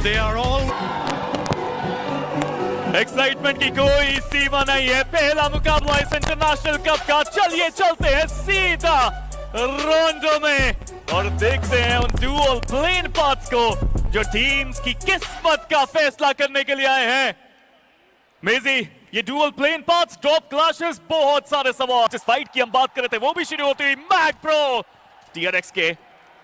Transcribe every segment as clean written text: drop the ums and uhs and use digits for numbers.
They are all excitement की कोई सीमा नहीं है। पहला मुकाबला इस इंटरनेशनल कप का। चलिए चलते हैं सीधा राउंडों में और देखते हैं उन डुअल प्लेन पाथ्स को जो टीम्स की किस्मत का फैसला करने के लिए आए हैं। मेजी, ये dual plane paths, drop clashes, बहुत सारे सवाल। जिस फाइट की हम बात कर रहे थे वो भी शुरू होती हुई। मैक प्रो टीआरएक्स के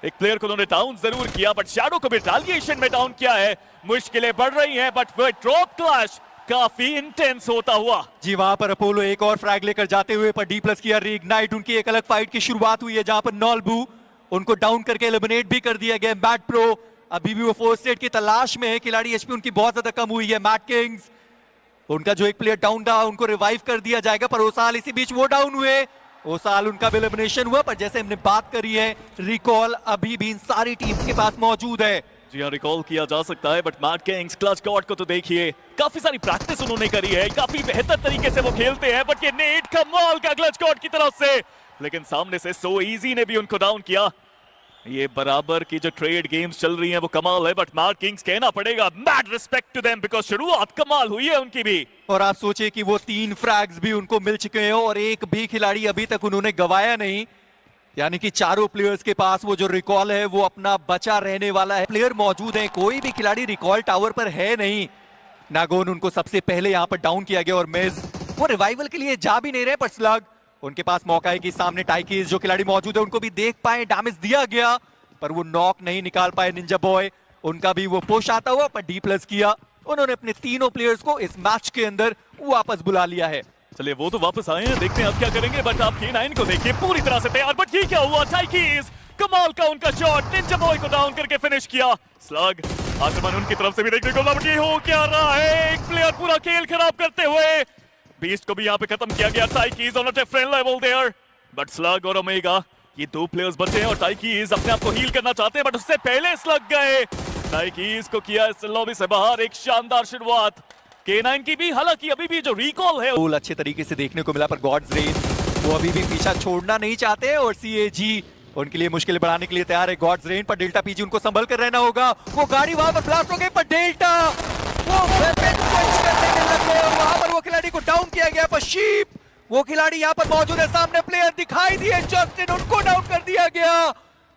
एक प्लेयर को उन्होंने डाउन जरूर किया, बट शैडो को भी रिटेलिएशन में डाउन किया है। मुश्किलें बढ़ रही हैं, बट वो ड्रॉप क्लैश काफी इंटेंस होता हुआ। जी, वहां पर अपोलो एक और फ्रैग लेकर जाते हुए, पर डी प्लस किया रीइग्नाइट। उनकी एक अलग फाइट की शुरुआत हुई है जहां पर नॉल्बू उनको डाउन करके एलिमिनेट भी कर दिया गया। मैट प्रो अभी भी वो फोर्थ स्टेट की तलाश में है। खिलाड़ी एचपी उनकी बहुत ज्यादा कम हुई है। मैट किंग्स, उनका जो एक प्लेयर डाउन था उनको रिवाइव कर दिया जाएगा, पर ओसाल इसी बीच वो डाउन हुए। ओसाल उनका भी एलिमिनेशन हुआ, पर जैसे हमने बात करी है, रिकॉल अभी भी इन सारी टीम्स के पास मौजूद है। जी हाँ, रिकॉल किया जा सकता है, but Matt Kings clutch god को तो देखिए, काफी सारी प्रैक्टिस उन्होंने करी है, काफी बेहतर तरीके से वो खेलते हैं। बट ये नेट कमाल का क्लच गॉड की तरफ से, लेकिन सामने से सो इजी ने भी उनको डाउन किया। ये बराबर की जो ट्रेड गेम्स चल रही हैं वो कमाल है, बट मैट किंग्स कहना पड़ेगा mad respect to them, because शुरुआत कमाल हुई है उनकी भी। और आप सोचिए कि वो 3 फ्रैग्स भी उनको मिल चुके हैं और एक भी खिलाड़ी अभी तक उन्होंने गवाया नहीं, यानी कि चारों प्लेयर्स के पास वो जो रिकॉल है वो अपना बचा रहने वाला है। प्लेयर मौजूद है, कोई भी खिलाड़ी रिकॉल टावर पर है नहीं। नागोन उनको सबसे पहले यहाँ पर डाउन किया गया और मिज वो रिवाइवल के लिए जा भी नहीं रहे, पर स्लग उनके पास मौका है कि सामने टाइकीज जो खिलाड़ी मौजूद है उनको भी देख पाए। डैमेज दिया गया पर वो नॉक नहीं निकाल पाए निंजा बॉय। उनका भी वो पुश आता हुआ, पर डी प्लस किया। उन्होंने अपने तीनों प्लेयर्स को इस मैच के अंदर वापस बुला लिया है। चलिए वो तो वापस आए हैं, देखते हैं अब क्या करेंगे। बट आप K9 को देखिए पूरी तरह से तैयार। बट ये क्या हुआ? टाइकीज कमाल का उनका शॉट, निंजा बॉय को डाउन करके फिनिश किया। स्लग आक्रमण उनकी तरफ से भी देखने को मिला। ये हो क्या रहा है? एक प्लेयर पूरा खेल खराब करते हुए बीस्ट को भी यहाँ पे खत्म किया गया। टाइकीज on a different level there, but Slug और ओमेगा ये 2 प्लेयर्स बचे हैं और टाइकीज अपने आप को हील करना चाहते हैं, बट उससे पहले स्लग गए। टाइकीज को किया इस लॉबी से बाहर एक शानदार शुरुआत K9 की भी। हालांकि अभी भी जो रिकॉल है गोल अच्छे तरीके से देखने को मिला, पर गॉड्स रेन वो अभी भी पीछा छोड़ना नहीं चाहते और CAG उनके लिए मुश्किलें बढ़ाने के लिए तैयार है। गॉड्स रेन पर डेल्टा पीजी उनको संभल कर रहना होगा। वो गाड़ी वहां पर ब्लास्ट हो गई, पर डेल्टा वो वेपन स्विच करने के लगे और वहां पर वो खिलाड़ी को डाउन किया गया। पर शीप वो खिलाड़ी यहाँ पर मौजूद है, सामने प्लेयर दिखाई दिए जस्टिन, उनको डाउन कर दिया गया।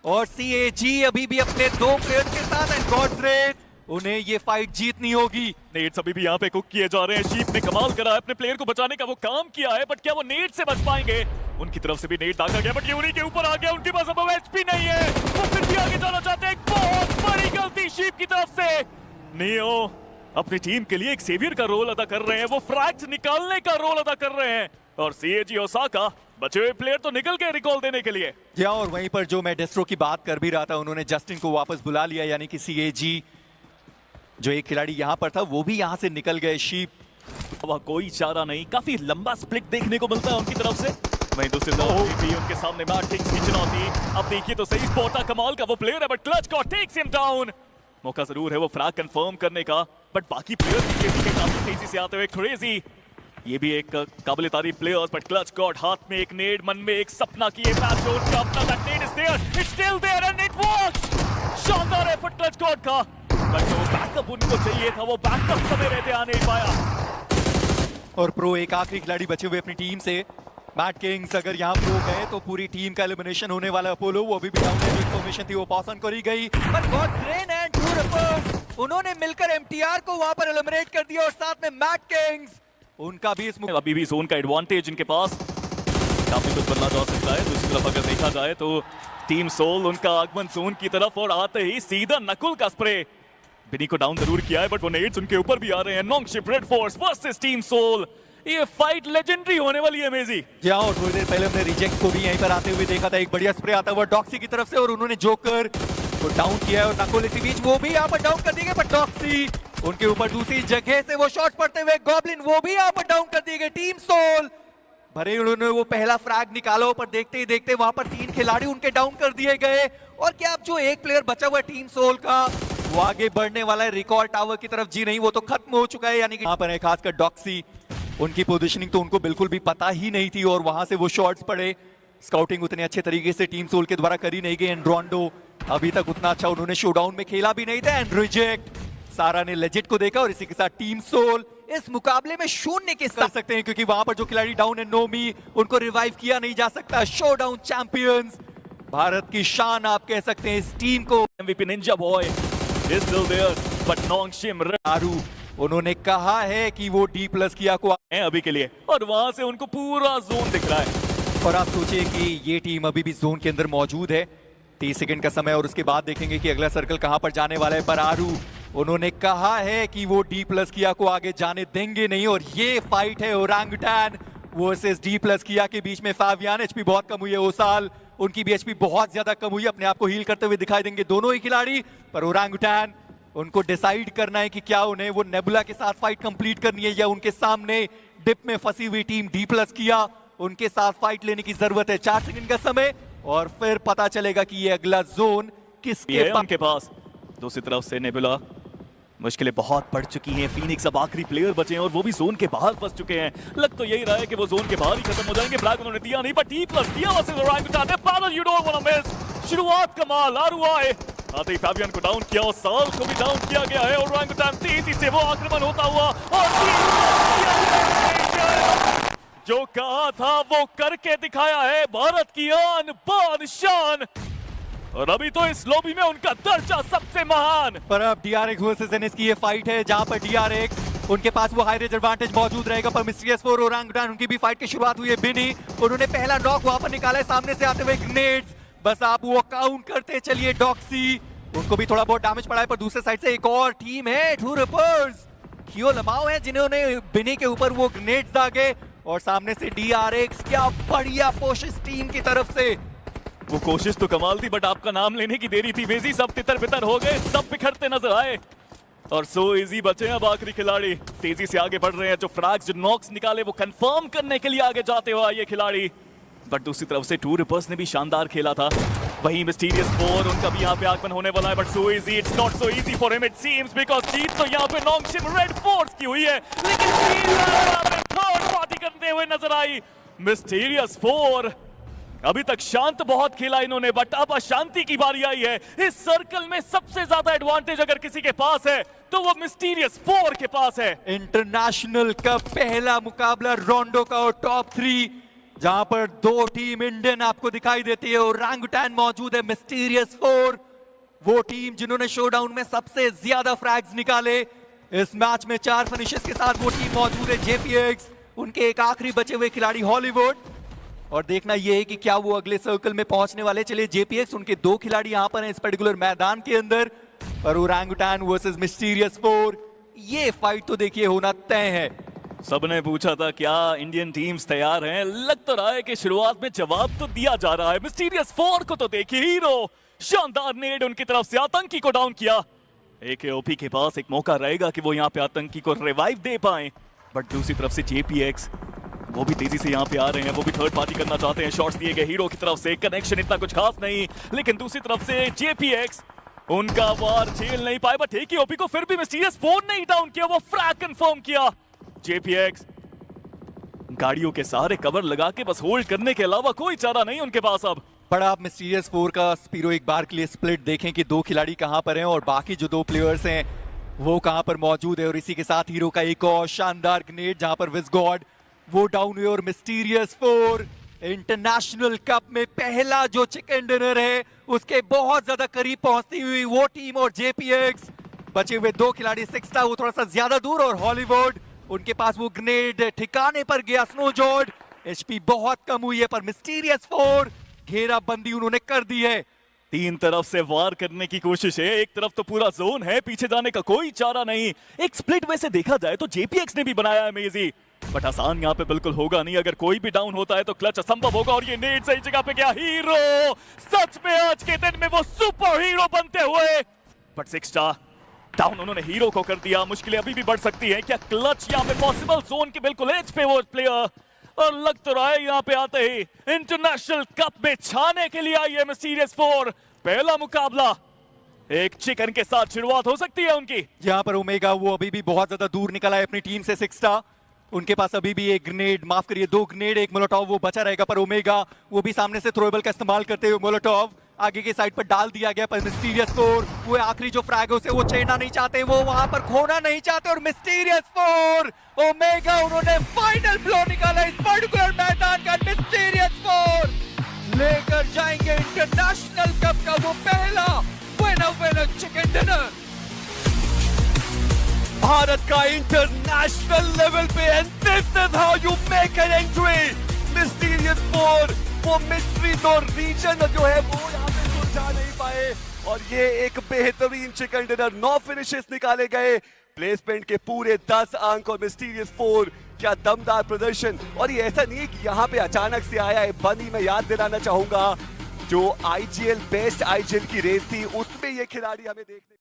और CAG अभी भी अपने 2 प्लेयर के साथ है। गॉड्स रेन उन्हें ये फाइट जीतनी होगी। नेट्स अभी भी यहाँ पे कुक किए जा रहे हैं। शीप ने कमाल करा है, अपने प्लेयर को बचाने का वो काम किया है, बट क्या वो नेट से बच पाएंगे? उनकी तरफ से भी नेट दागा गया, बट ये उन्हीं के ऊपर आ गया। उनके पास अब एचपी नहीं है, वो फिर भी आगे जाना चाहते हैं। एक बहुत बड़ी गलती शीप की तरफ से। नियो अपनी टीम के लिए एक सेवियर का रोल अदा कर रहे हैं, वो फ्रैग्स निकालने का रोल अदा कर रहे हैं। और CAG ओसाका बचे हुए प्लेयर तो निकल गए रिकॉल देने के लिए। जी और वहीं पर जो मैं डेस्ट्रो की बात कर भी रहा था, उन्होंने जस्टिन को वापस बुला लिया, यानी कि CAG जो एक खिलाड़ी यहाँ पर था वो भी यहाँ से निकल गए। शीप वह कोई चारा नहीं, काफी लंबा स्प्लिट देखने को मिलता है उनकी तरफ से। वहीं दूसरी तरफ भी उनके सामने मैट किंग्स की चुनौती। अब देखिए तो सही स्पॉट कमाल का वो प्लेयर है, but clutch god takes him down. मौका जरूर है वो फ्रैग कंफर्म करने का, बट बाकी प्लेयर भी काफी तेजी से आते हुए। क्रेजी ये भी एक काबिल तारीफ प्लेयर, बट क्लच गॉड हाथ में एक नेड, मन में एक सपना की ये मैच जोन का अपना that need is there, it's still there and it works. शानदार एफर्ट क्लच गॉड का, बट जो बैकअप उनको चाहिए था वो बैकअप समय रहते आ नहीं पाया। और प्रो एक आखिरी खिलाड़ी बचे हुए अपनी टीम से। मैट किंग्स अगर यहाँ प्रो गए तो पूरी टीम का एलिमिनेशन होने वाला। अपोलो वो अभी भी डाउन है, जो इन्फॉर्मेशन थी वो पास ऑन करी गई, पर god rain and two reapers उन्होंने मिलकर MTR को वहां पर एलिमिनेट कर दिया। और साथ में मैट किंग्स उनका भी इसमें अभी भी जोन का एडवांटेज इनके पास, काफी कुछ बनना जा सकता है। दूसरी तरफ अगर देखा जाए तो टीम सोल उनका आगमन जोन की तरफ, और आते ही सीधा नकुल का स्प्रे। बिनी को डाउन जरूर किया है, बट वो नेट्स उनके ऊपर भी आ रहे हैं। Nongshim Red Force versus team Soul, ये फाइट लेजेंडरी होने वाली है मेजी। जी हाँ, और थोड़ी देर पहले हमने रिजेक्ट को भी यहीं पर आते हुए देखा था, एक बढ़िया स्प्रे आता हुआ डॉक्सी की तरफ से, और उन्होंने जोकर को डाउन किया है। और नकुल इसी बीच वो भी यहाँ पर डाउन कर दिए गए, पर डॉक्सी उनके ऊपर दूसरी जगह से वो शॉट पड़ते हुए गॉब्लिन वो भी यहाँ पर डाउन कर दिए गए। टीम सोल भरे उन्होंने वो पहला फ्रैग निकाला, पर देखते ही देखते वहां पर 3 खिलाड़ी उनके डाउन कर दिए गए। और क्या अब जो एक प्लेयर बचा हुआ है टीम सोल का, वो आगे बढ़ने वाला है रिकॉल टावर की तरफ। जी नहीं, वो तो खत्म हो चुका है, यानी कि यहाँ पर है खासकर डॉक्सी, उनकी पोजीशनिंग तो उनको बिल्कुल भी पता ही नहीं थी, और वहां से वो शॉट्स पड़े। स्काउटिंग उतने अच्छे तरीके से टीम सोल के द्वारा करी नहीं गई। एंड्रोंडो अभी तक उतना अच्छा उन्होंने शोडाउन में खेला भी नहीं था। एंड रिजेक्ट सारा ने लेजिट को देखा और इसी के साथ टीम सोल इस मुकाबले में शून्य के साथ सकते हैं, क्योंकि वहां पर जो खिलाड़ी डाउन है नोमी, उनको रिवाइव किया नहीं जा सकता। शोडाउन चैंपियंस, भारत की शान आप कह सकते हैं इस टीम को। MVP Ninja Boy is still there, but Nongshim आरू उन्होंने कहा है कि वो D+ किया को है अभी के लिए, और वहां से उनको पूरा जोन दिख रहा है। और आप सोचिए कि ये टीम अभी भी जोन के अंदर मौजूद है। 30 सेकंड का समय और उसके बाद देखेंगे कि अगला सर्कल कहां पर जाने वाला है। पर आरू उन्होंने कहा है कि वो D+ किया को आगे जाने देंगे नहीं, और ये फाइट है ओरंगुटैन वर्सेस D+ किया के बीच में। फावियान HP बहुत कम हुई है ओसाल, उनकी भी HP बहुत ज्यादा कम हुई है। अपने आप को हील करते हुए दिखाई देंगे दोनों ही खिलाड़ी, पर ओरंगुटैन उनको डिसाइड करना है कि क्या उन्हें वो नेबुला के साथ फाइट कंप्लीट करनी है या उनके सामने डिप में फंसी हुई टीम D+ किया उनके साथ फाइट लेने की जरूरत है। 4 सेकंड का समय और फिर पता चलेगा कि ये अगला जोन किसके उनके पास। दूसरी तरफ से नेबुला, मुश्किलें बहुत बढ़ चुकी हैं। फीनिक्स अब आखिरी प्लेयर बचे हैं और वो भी जोन के बाहर फंस चुके हैं। लग तो यही रहा है कि वो जोन के बाहर ही खत्म हो जाएंगे। फ्लैग उन्होंने दिया नहीं, पर D+ किया versus Orangutan. Panel you don't want to miss. शुरुआत कमाल, आरू आए आते ही फैबियन को डाउन किया और साल को भी डाउन किया गया है। ओरंगुटैन तेजी से वो आक्रमण होता हुआ और जो कहा था वो करके दिखाया है। भारत की आन बान शान, और अभी तो इस लॉबी में उनका दर्जा सबसे महान। पर अब DRX वर्सेस NS की ये फाइट है, जहां पर DRX उनके पास वो हाई रेंज एडवांटेज मौजूद रहेगा। पर मिस्टीरियस 4 ओरंगुटैन उनकी भी फाइट की शुरुआत हुई है। बिनी उन्होंने पहला नॉक वहां पर निकाला है, सामने से आते हुए ग्रेनेड्स। बस आप वो काउंट करते चलिए। डॉक्सी उनको भी थोड़ा बहुत डैमेज पड़ा है, पर दूसरे साइड से एक और टीम है टू रिपर्स कियो लमाओ है, जिन्होंने बिनी के ऊपर वो ग्रेनेड्स दागे, और सामने से DRX। क्या बढ़िया पुश इस टीम की तरफ से। वो कोशिश तो कमाल थी, बट आपका नाम लेने की देरी थी। वेजी सब तितर बितर हो गए, सब बिखरते नजर आए, और सो इजी बचे अब आखिरी खिलाड़ी। तेजी से आगे बढ़ रहे हैं। जो फ्रैग्स, जो नॉक्स निकाले वो कंफर्म करने के लिए आगे जाते हुए ये खिलाड़ी। बट दूसरी तरफ से टू रिपर्स ने भी शानदार खेला था। वहीं मिस्टीरियस 4 उनका भी यहाँ पे आगमन होने वाला है, but so easy, it's not so easy for him it seems, because जीत तो यहाँ पे नोंगशिम रेड फोर्स की हुई है, लेकिन थर्ड पार्टी करते हुए नजर आई। मिस्टीरियस 4 अभी तक शांत बहुत खेला इन्होंने, बट अब अशांति की बारी आई है। इस सर्कल में सबसे ज्यादा एडवांटेज अगर किसी के पास है तो वो मिस्टीरियस 4 के पास है। इंटरनेशनल का पहला मुकाबला रोंडो का और टॉप 3, जहां पर 2 टीम इंडियन आपको दिखाई देती है। ओरंगुटैन मौजूद है, मिस्टीरियस 4 वो टीम जिन्होंने शोडाउन में सबसे ज्यादा फ्रैग्स निकाले। इस मैच में 4 फिनिशेस के साथ वो टीम मौजूद है। JPX उनके एक आखिरी बचे हुए खिलाड़ी हॉलीवुड, और देखना यह है कि क्या वो अगले सर्कल में पहुंचने वाले। चलिए JPX उनके 2 खिलाड़ी यहां पर हैं इस पर्टिकुलर मैदान के अंदर, और ओरंगुटैन वर्सेस मिस्टीरियस 4 ये फाइट तो देखिए होना तय है। सबने पूछा था क्या इंडियन टीम्स तैयार हैं, लग तो रहा है कि शुरुआत में जवाब तो दिया जा रहा है। मिस्टीरियस 4 को तो देखिए, हीरो शानदार नेड उनकी तरफ से आतंकी को डाउन किया। AKOP के पास एक मौका रहेगा कि वो यहाँ पे आतंकी को रिवाइव दे पाए, बट दूसरी तरफ से JPX वो भी तेजी से यहाँ पे आ रहे हैं। वो भी थर्ड पार्टी करना चाहते हैं। शॉट्स दिए गए हीरो की तरफ से, कनेक्शन इतना कुछ खास नहीं, लेकिन दूसरी तरफ से JPX उनका वार झेल नहीं पाए, बट AKOP को फिर भी मिस्टीरियस 4 ने ही डाउन किया। वो फ्रैग कंफर्म किया। JPX गाड़ियों के सहारे कवर लगा के बस होल्ड करने के अलावा कोई चारा नहीं उनके पास अब। पर आप मिस्टीरियस 4 का स्पीरो एक बार के लिए स्प्लिट देखें कि 2 खिलाड़ी कहां पर हैं और बाकी जो 2 प्लेयर्स हैं वो कहां पर मौजूद है। और इसी के साथ हीरो का एक और शानदार ग्रेनेड, जहां पर विज़गॉड वो डाउन हुए, और मिस्टीरियस 4 इंटरनेशनल कप में पहला जो चिकन डिनर है उसके बहुत ज्यादा करीब पहुंचती हुई वो टीम। और JPX बचे हुए 2 खिलाड़ी, सिक्स्टा वो थोड़ा सा ज्यादा दूर, और हॉलीवुड उनके पास वो ग्रेनेड ठिकाने पर गया। स्नोजॉर्ड HP बहुत कम हुई है, पर मिस्टीरियस 4 घेराबंदी उन्होंने कर दी है। 3 तरफ से वार करने की कोशिश है। एक तरफ तो पूरा जोन है, पीछे जाने का कोई चारा नहीं। एक स्प्लिट वैसे देखा जाए तो JPX ने भी बनाया है मेजी, बट आसान यहाँ पे बिल्कुल होगा नहीं। अगर कोई भी डाउन होता है तो क्लच असंभव होगा, और ये नेट सही जगह पे गया। हीरो सच में आज के दिन में वो सुपर हीरो बनते हुए, बट सिक्स्टा डाउन उन्होंने हीरो को कर दिया। मुश्किलें अभी भी बढ़ सकती है। क्या क्लच यहाँ पे पॉसिबल? जोन के बिल्कुल एज पे वो प्लेयर, और लग तो रहा है यहाँ पे आते ही इंटरनेशनल कप में छाने के लिए आई है मिस्टीरियस 4। पहला मुकाबला एक चिकन के साथ शुरुआत हो सकती है उनकी। यहाँ पर ओमेगा वो अभी भी बहुत ज्यादा दूर निकला है अपनी टीम से। सिक्स्टा उनके पास अभी भी एक ग्रेनेड, माफ करिए 2 ग्रेनेड, एक मोलोटॉव वो बचा रहेगा, पर ओमेगा वो भी सामने से थ्रोएबल का इस्तेमाल करते हुए मोलोटॉव आगे की साइड पर डाल दिया गया, पर मिस्टीरियस फोर वो आखिरी जो फ्रैग है उसे वो छेड़ना नहीं चाहते, वो वहां पर खोना नहीं चाहते। और मिस्टीरियस फोर ओमेगा उन्होंने फाइनल ब्लो निकाला इस पर्टिकुलर मैदान का। मिस्टीरियस फोर लेकर जाएंगे इंटरनेशनल कप का वो पहला विनर चिकन डिनर। भारत का इंटरनेशनल लेवल पे, and this is how you make an entry. Mysterious four वो मिस्ट्री तो रीजन जो है वो यहाँ पे सुलझा नहीं पाए, और ये एक बेहतरीन चिकन डिनर। 9 फिनिशेस निकाले गए, प्लेसमेंट के पूरे 10 अंक, और मिस्टीरियस फोर क्या दमदार प्रदर्शन। और ये ऐसा नहीं है कि यहाँ पे अचानक से आया है। बनी मैं याद दिलाना चाहूंगा जो आईजीएल बेस्ट आईजीएल की रेस थी उसमें ये खिलाड़ी हमें देखने